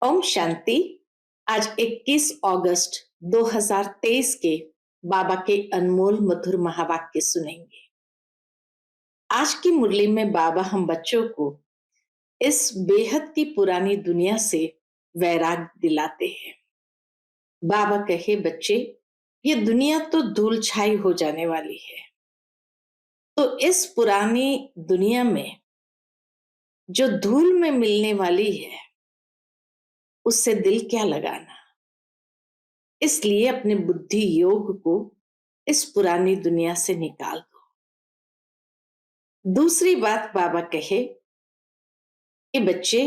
ओम शांति। आज 21 अगस्त 2023 के बाबा के अनमोल मधुर महावाक्य सुनेंगे। आज की मुरली में बाबा हम बच्चों को इस बेहद की पुरानी दुनिया से वैराग दिलाते हैं। बाबा कहे, बच्चे, ये दुनिया तो धूल छाई हो जाने वाली है, तो इस पुरानी दुनिया में जो धूल में मिलने वाली है उससे दिल क्या लगाना। इसलिए अपने बुद्धि योग को इस पुरानी दुनिया से निकाल दो। दूसरी बात बाबा कहे कि बच्चे,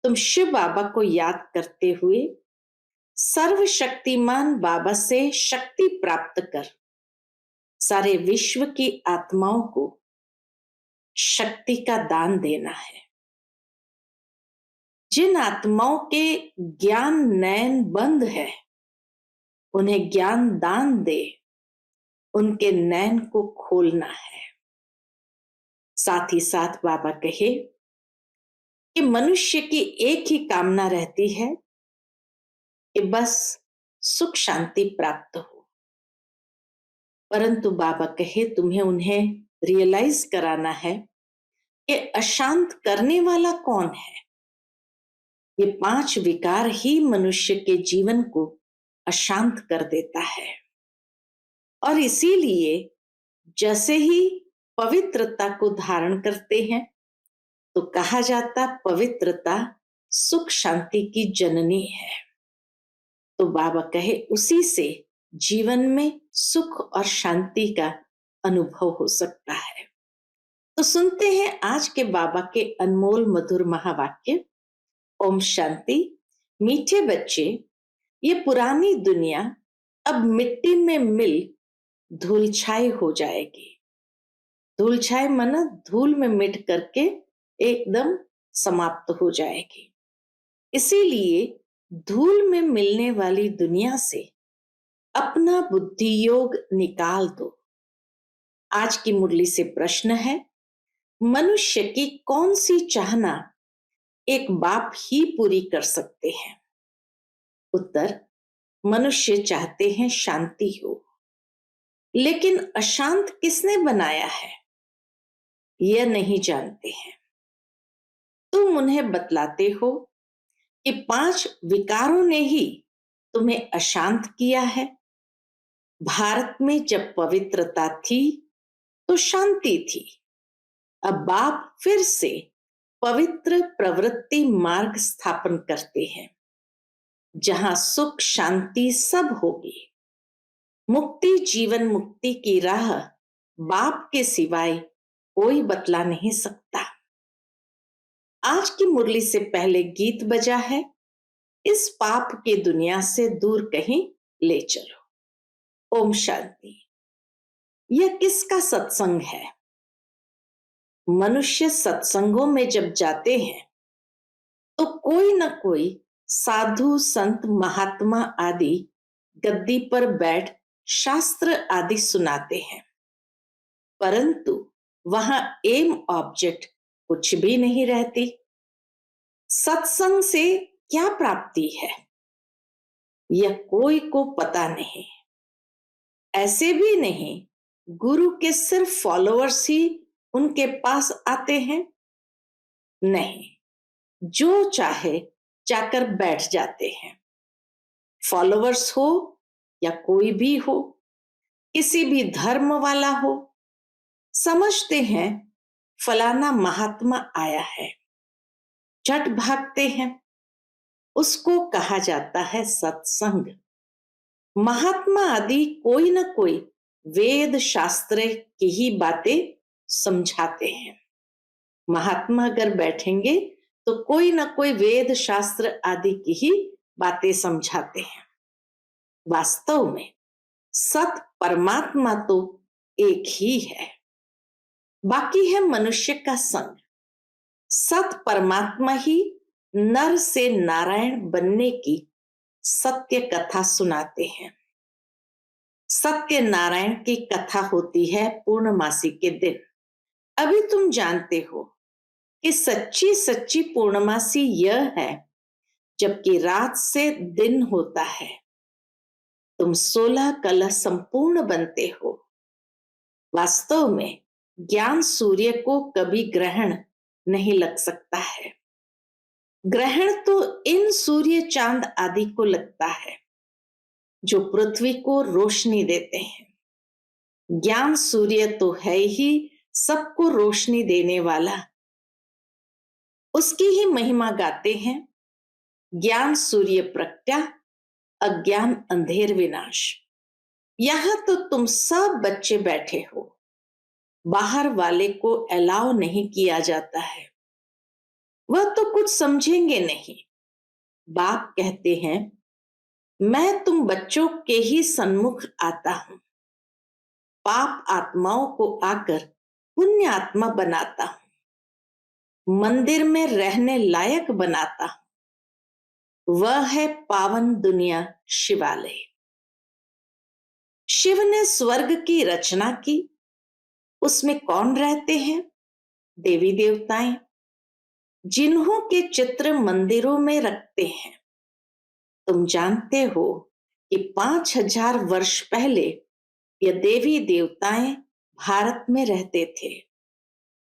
तुम शिव बाबा को याद करते हुए सर्वशक्तिमान बाबा से शक्ति प्राप्त कर सारे विश्व की आत्माओं को शक्ति का दान देना है। जिन आत्माओं के ज्ञान नयन बंद है उन्हें ज्ञान दान दे, उनके नयन को खोलना है। साथ ही साथ बाबा कहे कि मनुष्य की एक ही कामना रहती है कि बस सुख शांति प्राप्त हो, परंतु बाबा कहे तुम्हें उन्हें रियलाइज कराना है कि अशांत करने वाला कौन है। ये 5 विकार ही मनुष्य के जीवन को अशांत कर देता है। और इसीलिए जैसे ही पवित्रता को धारण करते हैं तो कहा जाता पवित्रता सुख शांति की जननी है। तो बाबा कहे उसी से जीवन में सुख और शांति का अनुभव हो सकता है। तो सुनते हैं आज के बाबा के अनमोल मधुर महावाक्य। ओम शांति। मीठे बच्चे, ये पुरानी दुनिया अब मिट्टी में मिल धूल छाई हो जाएगी। धूल छाई माना धूल में मिट करके एकदम समाप्त हो जाएगी। इसीलिए धूल में मिलने वाली दुनिया से अपना बुद्धि योग निकाल दो। आज की मुरली से प्रश्न है, मनुष्य की कौन सी चाहना एक बाप ही पूरी कर सकते हैं? उत्तर, मनुष्य चाहते हैं शांति हो, लेकिन अशांत किसने बनाया है यह नहीं जानते हैं। तुम उन्हें बतलाते हो कि 5 विकारों ने ही तुम्हें अशांत किया है। भारत में जब पवित्रता थी तो शांति थी। अब बाप फिर से पवित्र प्रवृत्ति मार्ग स्थापन करते हैं जहां सुख शांति सब होगी। मुक्ति जीवन मुक्ति की राह बाप के सिवाय कोई बतला नहीं सकता। आज की मुरली से पहले गीत बजा है, इस पाप की दुनिया से दूर कहीं ले चलो। ओम शांति। यह किसका सत्संग है? मनुष्य सत्संगों में जब जाते हैं तो कोई न कोई साधु संत महात्मा आदि गद्दी पर बैठ शास्त्र आदि सुनाते हैं, परंतु वहां एम ऑब्जेक्ट कुछ भी नहीं रहती। सत्संग से क्या प्राप्ति है यह कोई को पता नहीं। ऐसे भी नहीं गुरु के सिर्फ फॉलोअर्स ही उनके पास आते हैं, नहीं, जो चाहे जाकर बैठ जाते हैं। फॉलोअर्स हो या कोई भी हो, किसी भी धर्म वाला हो, समझते हैं फलाना महात्मा आया है, झट भागते हैं। उसको कहा जाता है सत्संग। महात्मा आदि कोई न कोई वेद शास्त्र की ही बातें समझाते हैं। महात्मा अगर बैठेंगे तो कोई न कोई वेद शास्त्र आदि की ही बातें समझाते हैं। वास्तव में सत परमात्मा तो एक ही है, बाकी है मनुष्य का संग। सत परमात्मा ही नर से नारायण बनने की सत्य कथा सुनाते हैं। सत्य नारायण की कथा होती है पूर्णमासी के दिन। अभी तुम जानते हो कि सच्ची सच्ची पूर्णमासी यह है जबकि रात से दिन होता है। तुम 16 कलश संपूर्ण बनते हो। वास्तव में ज्ञान सूर्य को कभी ग्रहण नहीं लग सकता है। ग्रहण तो इन सूर्य चांद आदि को लगता है जो पृथ्वी को रोशनी देते हैं। ज्ञान सूर्य तो है ही सबको रोशनी देने वाला, उसकी ही महिमा गाते हैं। ज्ञान सूर्य प्रज्ञा, अज्ञान अंधेर विनाश। यहां तो तुम सब बच्चे बैठे हो, बाहर वाले को अलाउ नहीं किया जाता है, वह तो कुछ समझेंगे नहीं। बाप कहते हैं, मैं तुम बच्चों के ही सन्मुख आता हूं, पाप आत्माओं को आकर पुण्य आत्मा बनाता हूं, मंदिर में रहने लायक बनाता हूं। वह है पावन दुनिया शिवालय। शिव ने स्वर्ग की रचना की, उसमें कौन रहते हैं? देवी देवताएं, जिन्हों के चित्र मंदिरों में रखते हैं। तुम जानते हो कि 5000 वर्ष पहले ये देवी देवताएं भारत में रहते थे,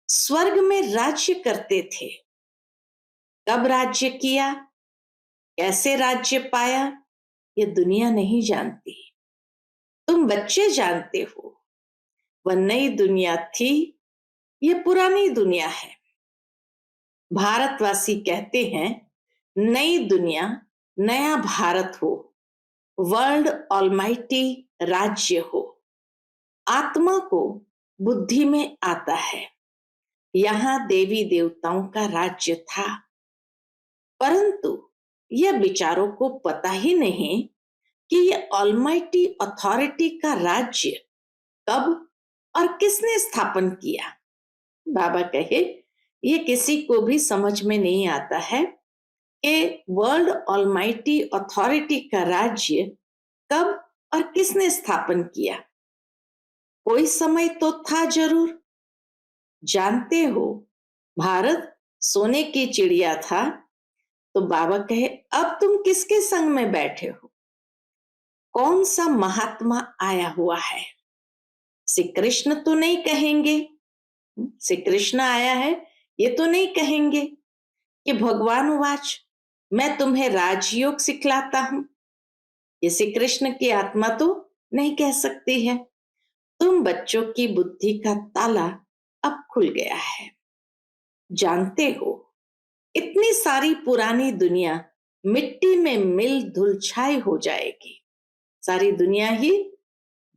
स्वर्ग में राज्य करते थे। कब राज्य किया, कैसे राज्य पाया, ये दुनिया नहीं जानती। तुम बच्चे जानते हो। वह नई दुनिया थी, ये पुरानी दुनिया है। भारतवासी कहते हैं, नई दुनिया नया भारत हो, वर्ल्ड ऑलमाइटी राज्य हो। आत्मा को बुद्धि में आता है। यहां देवी देवताओं का राज्य था, परंतु यह विचारों को पता ही नहीं कि यह ऑलमाइटी अथॉरिटी का राज्य कब और किसने स्थापन किया। बाबा कहे, ये किसी को भी समझ में नहीं आता है कि वर्ल्ड ऑलमाइटी अथॉरिटी का राज्य कब और किसने स्थापन किया। कोई समय तो था जरूर। जानते हो, भारत सोने की चिड़िया था, तो बाबा कहे, अब तुम किसके संग में बैठे हो? कौन सा महात्मा आया हुआ है? श्री कृष्ण तो नहीं कहेंगे, श्री कृष्ण आया है ये तो नहीं कहेंगे कि भगवान वाच मैं तुम्हें राजयोग सिखलाता हूं। ये श्री कृष्ण की आत्मा तो नहीं कह सकती है। तुम बच्चों की बुद्धि का ताला अब खुल गया है। जानते हो, इतनी सारी पुरानी दुनिया मिट्टी में मिल धुल छाई हो जाएगी। सारी दुनिया ही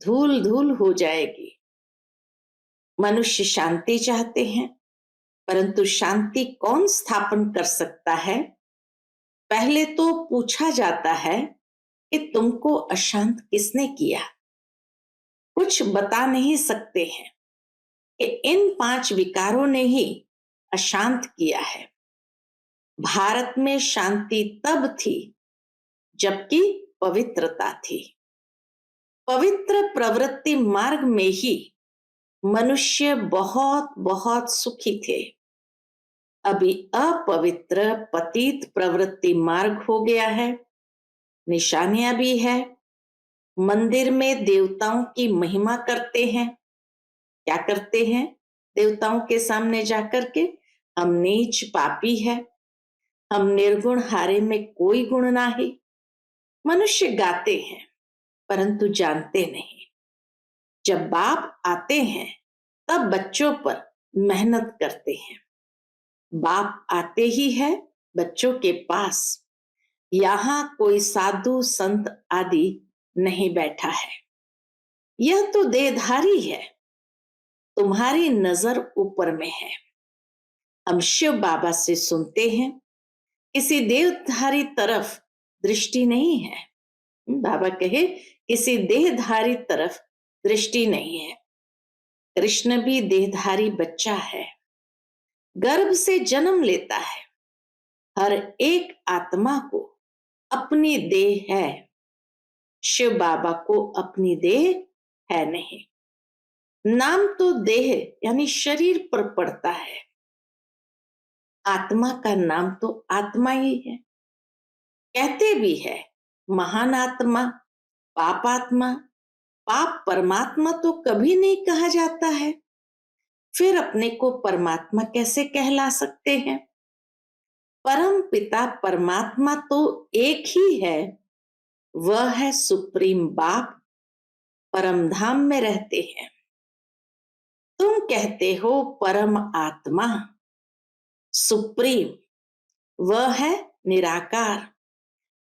धूल धूल हो जाएगी। मनुष्य शांति चाहते हैं, परंतु शांति कौन स्थापन कर सकता है? पहले तो पूछा जाता है कि तुमको अशांत किसने किया? कुछ बता नहीं सकते हैं कि इन 5 विकारों ने ही अशांत किया है। भारत में शांति तब थी जबकि पवित्रता थी। पवित्र प्रवृत्ति मार्ग में ही मनुष्य बहुत बहुत सुखी थे। अभी अपवित्र पतित प्रवृत्ति मार्ग हो गया है। निशानियां भी है। मंदिर में देवताओं की महिमा करते हैं। क्या करते हैं? देवताओं के सामने जाकर के, हम नीच पापी है, हम निर्गुण, हारे में कोई गुण नहीं। मनुष्य गाते हैं, परंतु जानते नहीं। जब बाप आते हैं तब बच्चों पर मेहनत करते हैं। बाप आते ही है बच्चों के पास। यहां कोई साधु संत आदि नहीं बैठा है। यह तो देहधारी है। तुम्हारी नजर ऊपर में है। हम शिव बाबा से सुनते हैं, किसी देहधारी तरफ दृष्टि नहीं है। बाबा कहे, किसी देहधारी तरफ दृष्टि नहीं है। कृष्ण भी देहधारी बच्चा है, गर्भ से जन्म लेता है। हर एक आत्मा को अपनी देह है। शिव बाबा को अपनी देह है नहीं। नाम तो देह यानी शरीर पर पड़ता है, आत्मा का नाम तो आत्मा ही है। कहते भी है महान आत्मा, पापात्मा, पाप परमात्मा तो कभी नहीं कहा जाता है, फिर अपने को परमात्मा कैसे कहला सकते हैं? परम पिता परमात्मा तो एक ही है, वह है सुप्रीम बाप, परम धाम में रहते हैं। तुम कहते हो परम आत्मा, सुप्रीम, वह है निराकार,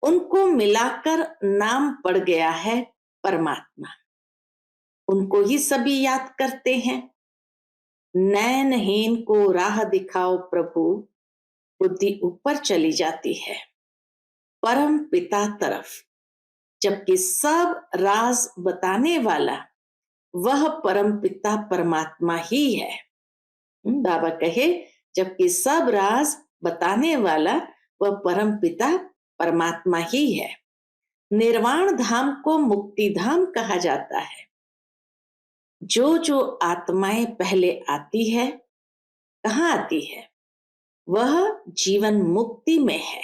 उनको मिलाकर नाम पड़ गया है परमात्मा। उनको ही सभी याद करते हैं। नैनहीन को राह दिखाओ प्रभु, बुद्धि ऊपर चली जाती है परम पिता तरफ, जबकि सब राज बताने वाला वह परम पिता परमात्मा ही है। बाबा कहे जबकि सब राज बताने वाला वह परम पिता परमात्मा ही है। निर्वाण धाम को मुक्ति धाम कहा जाता है। जो जो आत्माएं पहले आती है, कहाँ आती है? वह जीवन मुक्ति में है।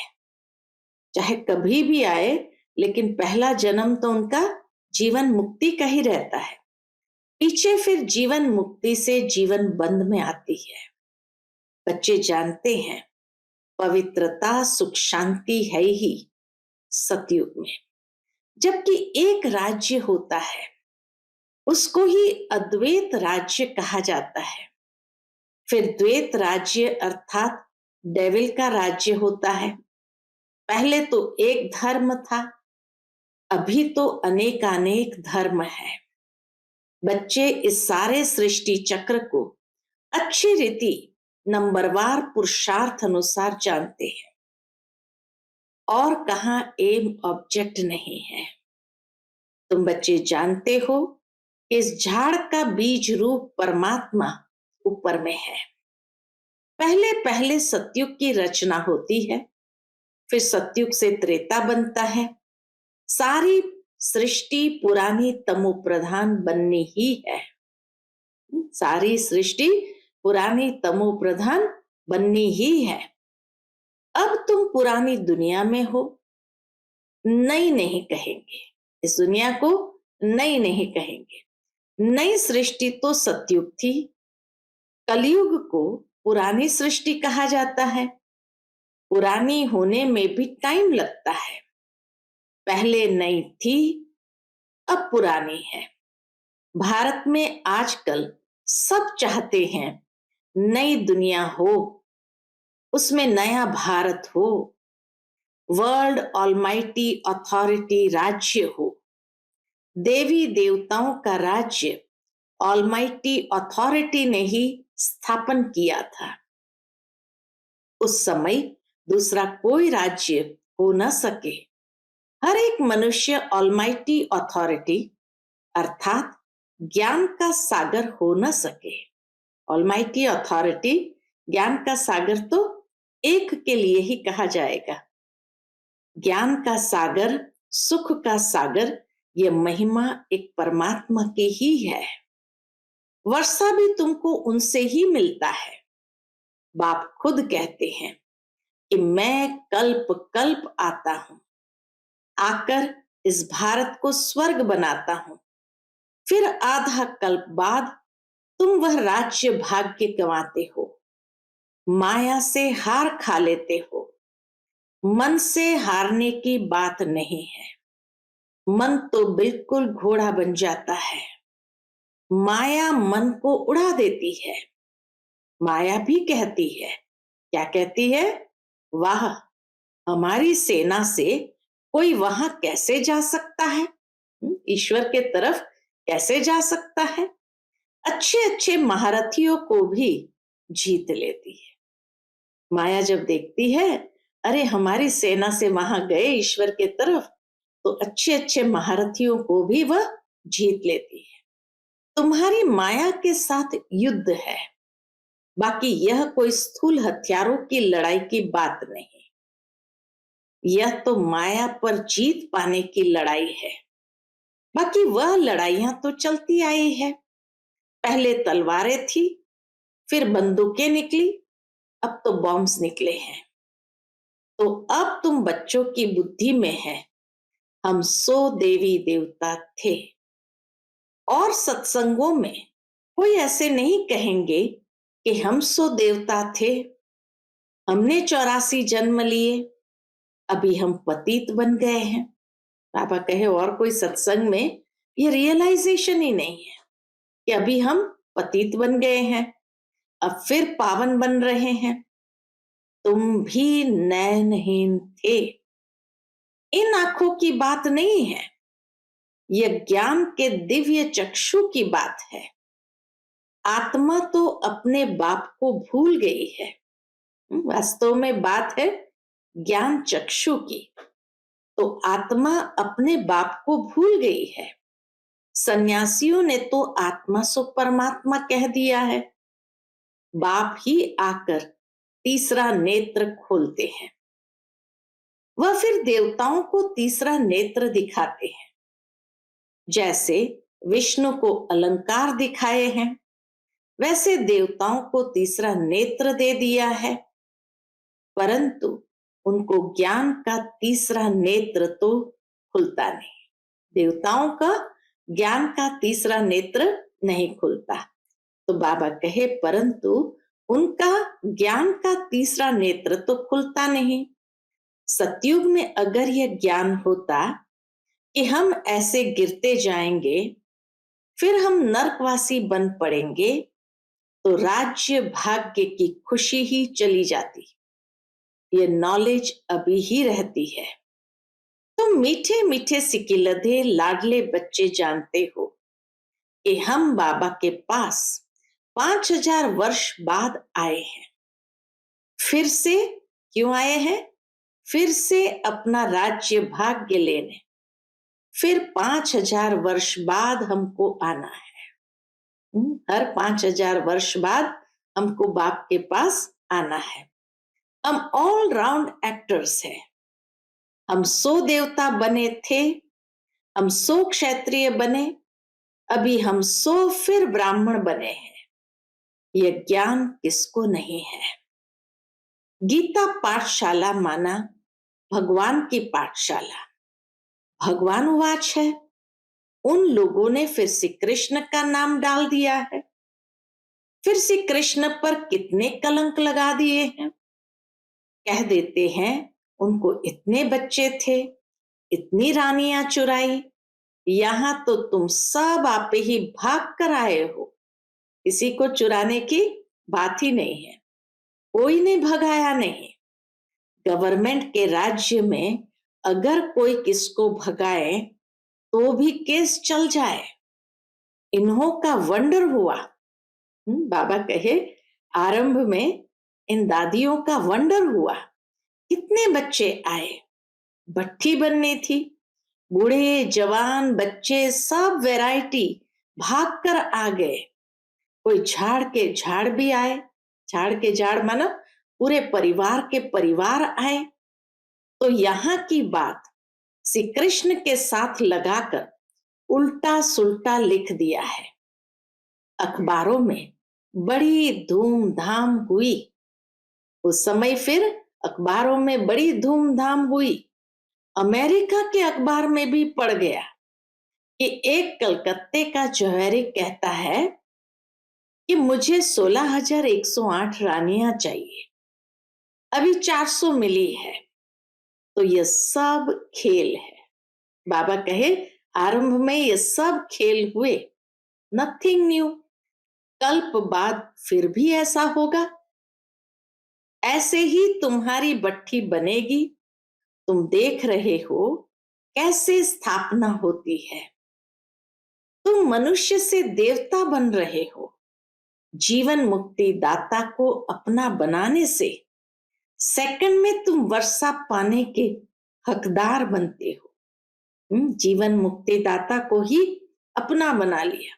चाहे कभी भी आए, लेकिन पहला जन्म तो उनका जीवन मुक्ति का ही रहता है। पीछे फिर जीवन मुक्ति से जीवन बंध में आती है। बच्चे जानते हैं पवित्रता सुख शांति है ही सतयुग में, जबकि एक राज्य होता है, उसको ही अद्वैत राज्य कहा जाता है। फिर द्वैत राज्य अर्थात डेविल का राज्य होता है। पहले तो एक धर्म था, अभी तो अनेकानेक धर्म है। बच्चे इस सारे सृष्टि चक्र को अच्छी रीति नंबरवार पुरुषार्थ अनुसार जानते हैं, और कहाँ एम ऑब्जेक्ट नहीं है। तुम बच्चे जानते हो इस झाड़ का बीज रूप परमात्मा ऊपर में है। पहले पहले सतयुग की रचना होती है, फिर सतयुग से त्रेता बनता है। सारी सृष्टि पुरानी तमो प्रधान बननी ही है। सारी सृष्टि पुरानी तमो प्रधान बननी ही है। अब तुम पुरानी दुनिया में हो, नई नहीं कहेंगे, इस दुनिया को नई नहीं कहेंगे। नई सृष्टि तो सतयुग थी, कलयुग को पुरानी सृष्टि कहा जाता है। पुरानी होने में भी टाइम लगता है। पहले नई थी, अब पुरानी है। भारत में आजकल सब चाहते हैं नई दुनिया हो, उसमें नया भारत हो, वर्ल्ड ऑलमाइटी अथॉरिटी राज्य हो, देवी देवताओं का राज्य ऑलमाइटी अथॉरिटी ने ही स्थापन किया था। उस समय दूसरा कोई राज्य हो न सके। हर एक मनुष्य ऑलमाइटी अथॉरिटी अर्थात ज्ञान का सागर हो न सके। ऑलमाइटी अथॉरिटी ज्ञान का सागर तो एक के लिए ही कहा जाएगा। ज्ञान का सागर, सुख का सागर, यह महिमा एक परमात्मा की ही है। वर्षा भी तुमको उनसे ही मिलता है। बाप खुद कहते हैं कि मैं कल्प कल्प आता हूं, आकर इस भारत को स्वर्ग बनाता हूं। फिर आधा कल्प बाद तुम वह राज्य भाग्य गंवाते हो, माया से हार खा लेते हो। मन से हारने की बात नहीं है। मन तो बिल्कुल घोड़ा बन जाता है। माया मन को उड़ा देती है। माया भी कहती है, क्या कहती है? वाह, हमारी सेना से कोई वहां कैसे जा सकता है? ईश्वर के तरफ कैसे जा सकता है? अच्छे अच्छे महारथियों को भी जीत लेती है। माया जब देखती है, अरे हमारी सेना से वहां गए ईश्वर के तरफ, तो अच्छे अच्छे महारथियों को भी वह जीत लेती है। तुम्हारी माया के साथ युद्ध है, बाकी यह कोई स्थूल हथियारों की लड़ाई की बात नहीं। यह तो माया पर जीत पाने की लड़ाई है। बाकी वह लड़ाइयां तो चलती आई है। पहले तलवारें थी, फिर बंदूकें निकली, अब तो बॉम्ब्स निकले हैं। तो अब तुम बच्चों की बुद्धि में है, हम 100 देवी देवता थे। और सत्संगों में कोई ऐसे नहीं कहेंगे कि हम 100 देवता थे, हमने 84 जन्म लिए, अभी हम पतित बन गए हैं। बाबा कहे और कोई सत्संग में ये रियलाइजेशन ही नहीं है कि अभी हम पतित बन गए हैं, अब फिर पावन बन रहे हैं। तुम भी नयनहीन थे। इन आंखों की बात नहीं है, यह ज्ञान के दिव्य चक्षु की बात है। आत्मा तो अपने बाप को भूल गई है। वास्तव में बात है ज्ञान चक्षु की। तो आत्मा अपने बाप को भूल गई है। सन्यासियों ने तो आत्मा सो परमात्मा कह दिया है। बाप ही आकर तीसरा नेत्र खोलते हैं। वह फिर देवताओं को तीसरा नेत्र दिखाते हैं। जैसे विष्णु को अलंकार दिखाए हैं, वैसे देवताओं को तीसरा नेत्र दे दिया है, परंतु उनको ज्ञान का तीसरा नेत्र तो खुलता नहीं। देवताओं का ज्ञान का तीसरा नेत्र नहीं खुलता। तो बाबा कहे परंतु उनका ज्ञान का तीसरा नेत्र तो खुलता नहीं। सतयुग में अगर यह ज्ञान होता कि हम ऐसे गिरते जाएंगे, फिर हम नरकवासी बन पड़ेंगे, तो राज्य भाग्य की खुशी ही चली जाती। ये नॉलेज अभी ही रहती है। तुम मीठे मीठे सिकिलधे लाडले बच्चे जानते हो कि हम बाबा के पास 5000 वर्ष बाद आए हैं। फिर से क्यों आए हैं? फिर से अपना राज्य भाग्य लेने। फिर 5000 वर्ष बाद हमको आना है। हर 5000 वर्ष बाद हमको बाप के पास आना है। हम ऑल राउंड एक्टर्स हैं। हम 100 देवता बने थे, हम 100 क्षत्रिय बने, अभी हम 100 फिर ब्राह्मण बने हैं। यह ज्ञान किसको नहीं है? गीता पाठशाला माना भगवान की पाठशाला। भगवान उवाच है। उन लोगों ने फिर श्री कृष्ण का नाम डाल दिया है। फिर श्री कृष्ण पर कितने कलंक लगा दिए हैं। कह देते हैं उनको इतने बच्चे थे, इतनी रानियां चुराई, यहां तो तुम सब आप ही भाग कर आए हो। किसी को चुराने की बात ही नहीं है, कोई ने भगाया नहीं। गवर्नमेंट के राज्य में अगर कोई किसको भगाए तो भी केस चल जाए। इन्हों का वंडर हुआ। बाबा कहे आरंभ में इन दादियों का वंडर हुआ। कितने बच्चे आए, भट्ठी बननी थी, बूढ़े जवान बच्चे सब वैरायटी भाग कर आ गए। कोई झाड़ के झाड़ भी आए। झाड़ के झाड़ मानो पूरे परिवार के परिवार आए। तो यहाँ की बात श्री कृष्ण के साथ लगाकर उल्टा सुल्टा लिख दिया है। अखबारों में बड़ी धूमधाम हुई उस समय। फिर अखबारों में बड़ी धूमधाम हुई। अमेरिका के अखबार में भी पढ़ गया कि एक कलकत्ते का जौहरी कहता है कि मुझे 16,108 रानियां चाहिए, अभी 400 मिली है। तो यह सब खेल है। बाबा कहे आरंभ में ये सब खेल हुए, नथिंग न्यू। कल्प बाद फिर भी ऐसा होगा। ऐसे ही तुम्हारी भट्ठी बनेगी। तुम देख रहे हो कैसे स्थापना होती है। तुम मनुष्य से देवता बन रहे हो। जीवन मुक्ति दाता को अपना बनाने से सेकंड में तुम वर्षा पाने के हकदार बनते हो। जीवन मुक्ति दाता को ही अपना बना लिया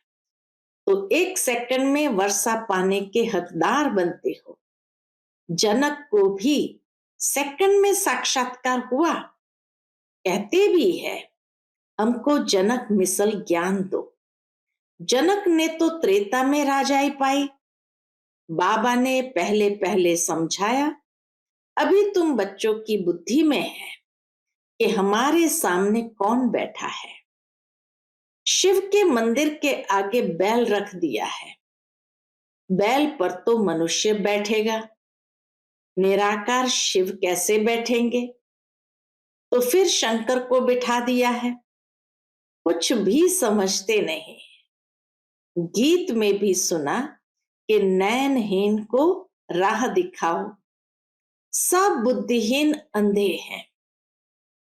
तो एक सेकंड में वर्षा पाने के हकदार बनते हो। जनक को भी सेकंड में साक्षात्कार हुआ। कहते भी है हमको जनक मिसल ज्ञान दो। जनक ने तो त्रेता में राजाई पाई। बाबा ने पहले पहले समझाया, अभी तुम बच्चों की बुद्धि में है कि हमारे सामने कौन बैठा है। शिव के मंदिर के आगे बैल रख दिया है, बैल पर तो मनुष्य बैठेगा, निराकार शिव कैसे बैठेंगे? तो फिर शंकर को बिठा दिया है। कुछ भी समझते नहीं। गीत में भी सुना कि नयनहीन को राह दिखाओ, सब बुद्धिहीन अंधे हैं,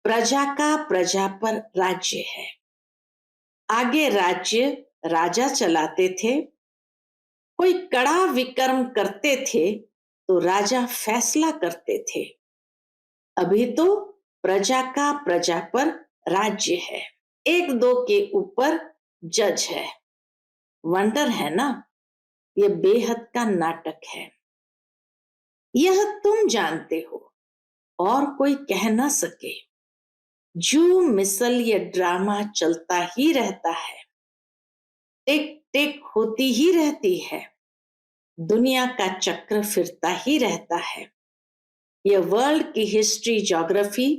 प्रजा का प्रजा पर राज्य है। आगे राज्य राजा चलाते थे, कोई कड़ा विक्रम करते थे तो राजा फैसला करते थे। अभी तो प्रजा का प्रजा पर राज्य है, एक दो के ऊपर जज है। वंडर है ना, यह बेहद का नाटक है। यह तुम जानते हो और कोई कह ना सके। जो मिसल ये ड्रामा चलता ही रहता है, टिक टिक होती ही रहती है, दुनिया का चक्र फिरता ही रहता है। यह वर्ल्ड की हिस्ट्री ज्योग्राफी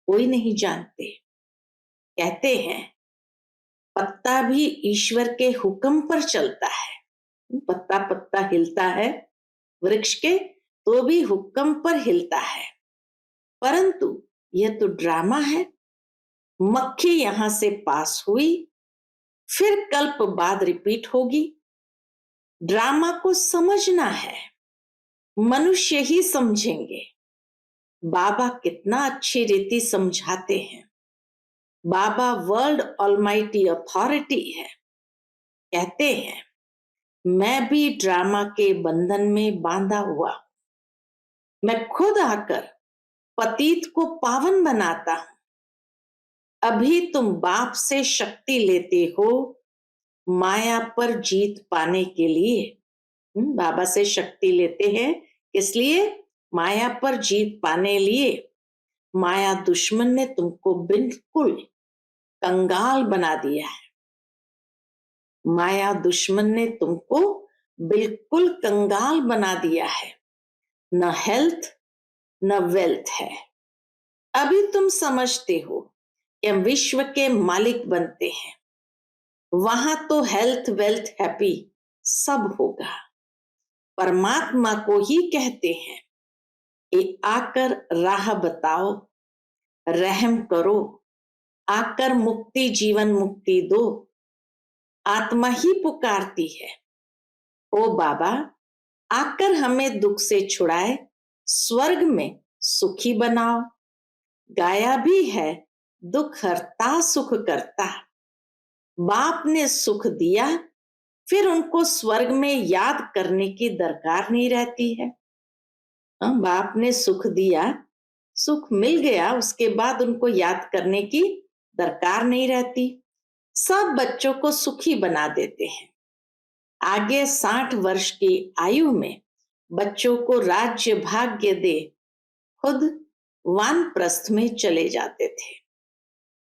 कोई नहीं जानते। कहते हैं पत्ता भी ईश्वर के हुक्म पर चलता है। पत्ता पत्ता हिलता है वृक्ष के तो भी हुक्म पर हिलता है, परंतु यह तो ड्रामा है। मक्खी यहां से पास हुई, फिर कल्प बाद रिपीट होगी। ड्रामा को समझना है, मनुष्य ही समझेंगे। बाबा कितना अच्छी रीति समझाते हैं। बाबा वर्ल्ड ऑलमाइटी अथॉरिटी है। कहते हैं मैं भी ड्रामा के बंधन में बांधा हुआ, मैं खुद आकर पतित को पावन बनाता हूं। अभी तुम बाप से शक्ति लेते हो माया पर जीत पाने के लिए। बाबा से शक्ति लेते हैं इसलिए माया पर जीत पाने लिए। माया दुश्मन ने तुमको बिल्कुल कंगाल बना दिया है। माया दुश्मन ने तुमको बिल्कुल कंगाल बना दिया है। न हेल्थ न वेल्थ है। अभी तुम समझते हो कि हम विश्व के मालिक बनते हैं, वहां तो हेल्थ वेल्थ हैप्पी सब होगा। परमात्मा को ही कहते हैं कि आकर राह बताओ, रहम करो, आकर मुक्ति जीवन मुक्ति दो। आत्मा ही पुकारती है, ओ बाबा आकर हमें दुख से छुड़ाए, स्वर्ग में सुखी बनाओ। गाया भी है दुख हरता सुख करता। बाप ने सुख दिया, फिर उनको स्वर्ग में याद करने की दरकार नहीं रहती है। बाप ने सुख दिया, सुख मिल गया, उसके बाद उनको याद करने की दरकार नहीं रहती। सब बच्चों को सुखी बना देते हैं। आगे 60 वर्ष की आयु में बच्चों को राज्य भाग्य दे खुद वानप्रस्थ में चले जाते थे।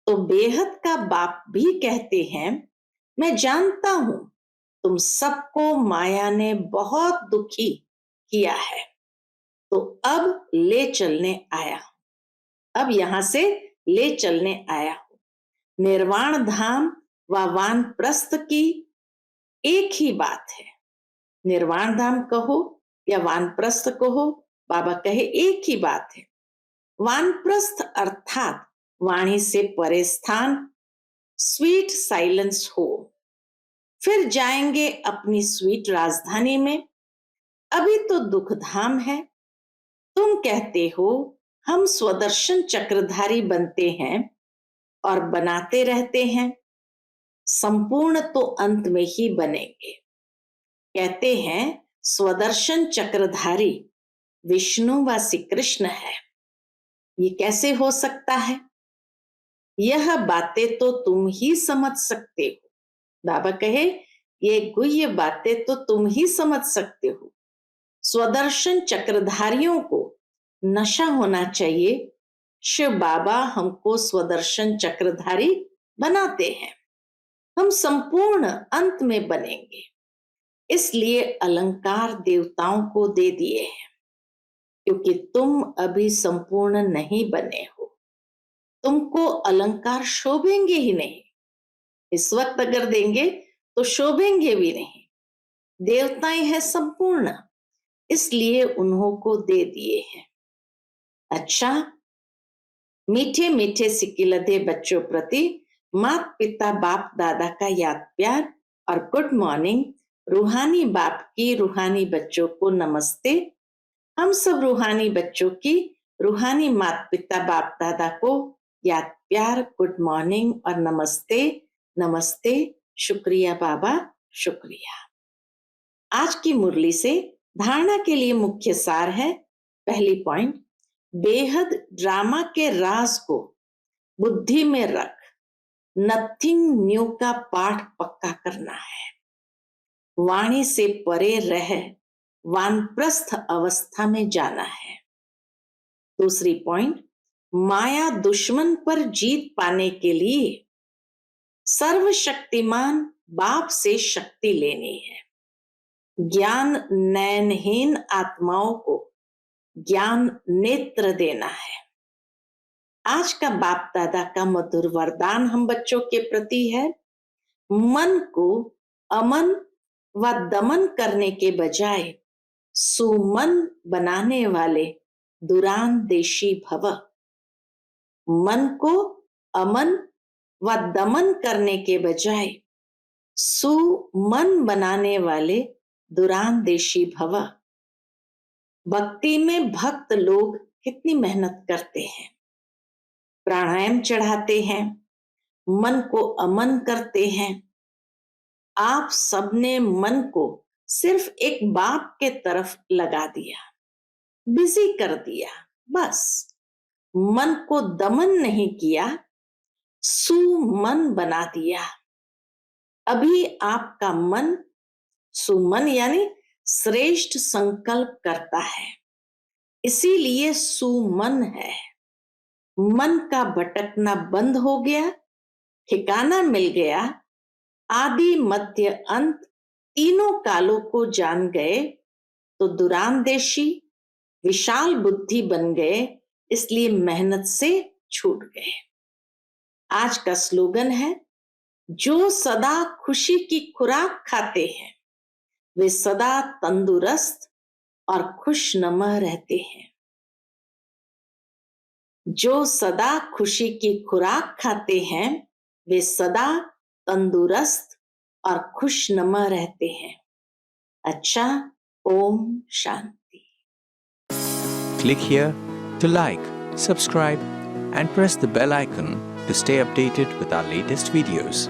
तो बेहद का बाप भी कहते हैं मैं जानता हूं तुम सबको माया ने बहुत दुखी किया है, तो अब ले चलने आया हूं। अब यहां से ले चलने आया हूं। निर्वाण धाम व वानप्रस्थ की एक ही बात है। निर्वाण धाम कहो या वानप्रस्थ कहो, बाबा कहे एक ही बात है। वानप्रस्थ अर्थात वाणी से परे स्थान, स्वीट साइलेंस हो। फिर जाएंगे अपनी स्वीट राजधानी में। अभी तो दुख धाम है। तुम कहते हो हम स्वदर्शन चक्रधारी बनते हैं और बनाते रहते हैं, संपूर्ण तो अंत में ही बनेंगे। कहते हैं स्वदर्शन चक्रधारी विष्णु व श्री कृष्ण है। ये कैसे हो सकता है? यह बातें तो तुम ही समझ सकते हो। बाबा कहे ये गुह्य बातें तो तुम ही समझ सकते हो। स्वदर्शन चक्रधारियों को नशा होना चाहिए। शिव बाबा हमको स्वदर्शन चक्रधारी बनाते हैं। हम संपूर्ण अंत में बनेंगे, इसलिए अलंकार देवताओं को दे दिए हैं। क्योंकि तुम अभी संपूर्ण नहीं बने हो। तुमको अलंकार शोभेंगे ही नहीं, इस वक्त अगर देंगे तो शोभेंगे भी नहीं। देवताएं हैं संपूर्ण, इसलिए उन्हों को दे दिए हैं। अच्छा, मीठे मीठे सिकिलधे बच्चों प्रति माता पिता बाप दादा का याद प्यार और गुड मॉर्निंग। रूहानी बाप की रूहानी बच्चों को नमस्ते। हम सब रूहानी बच्चों की रूहानी माता पिता बाप दादा को याद प्यार, गुड मॉर्निंग और नमस्ते। नमस्ते, शुक्रिया बाबा, शुक्रिया। आज की मुरली से धारणा के लिए मुख्य सार है। पहली पॉइंट, बेहद ड्रामा के राज को बुद्धि में रख नथिंग न्यू का पाठ पक्का करना है। वाणी से परे रह वानप्रस्थ अवस्था में जाना है। दूसरी पॉइंट, माया दुश्मन पर जीत पाने के लिए सर्वशक्तिमान बाप से शक्ति लेनी है। ज्ञान नयनहीन आत्माओं को ज्ञान नेत्र देना है। आज का बाप दादा का मधुर वरदान हम बच्चों के प्रति है, मन को अमन व दमन करने के बजाय सुमन बनाने वाले दुरांदेशी भव। मन को अमन व दमन करने के बजाय सुमन बनाने वाले दुरांदेशी भव। भक्ति में भक्त लोग कितनी मेहनत करते हैं, प्राणायाम चढ़ाते हैं, मन को अमन करते हैं। आप सबने मन को सिर्फ एक बाप के तरफ लगा दिया, बिजी कर दिया, बस मन को दमन नहीं किया, सुमन बना दिया। अभी आपका मन सुमन यानी श्रेष्ठ संकल्प करता है, इसीलिए सुमन है। मन का भटकना बंद हो गया, ठिकाना मिल गया, आदि मध्य अंत तीनों कालों को जान गए तो दुरांदेशी विशाल बुद्धि बन गए, इसलिए मेहनत से छूट गए। आज का स्लोगन है, जो सदा खुशी की खुराक खाते हैं वे सदा तंदुरुस्त और खुशनुमा रहते हैं। जो सदा खुशी की खुराक खाते हैं वे सदा तंदुरुस्त और खुशनुमा रहते हैं। अच्छा, Om Shanti. Click here to like, subscribe and press the bell icon to stay updated with our latest videos.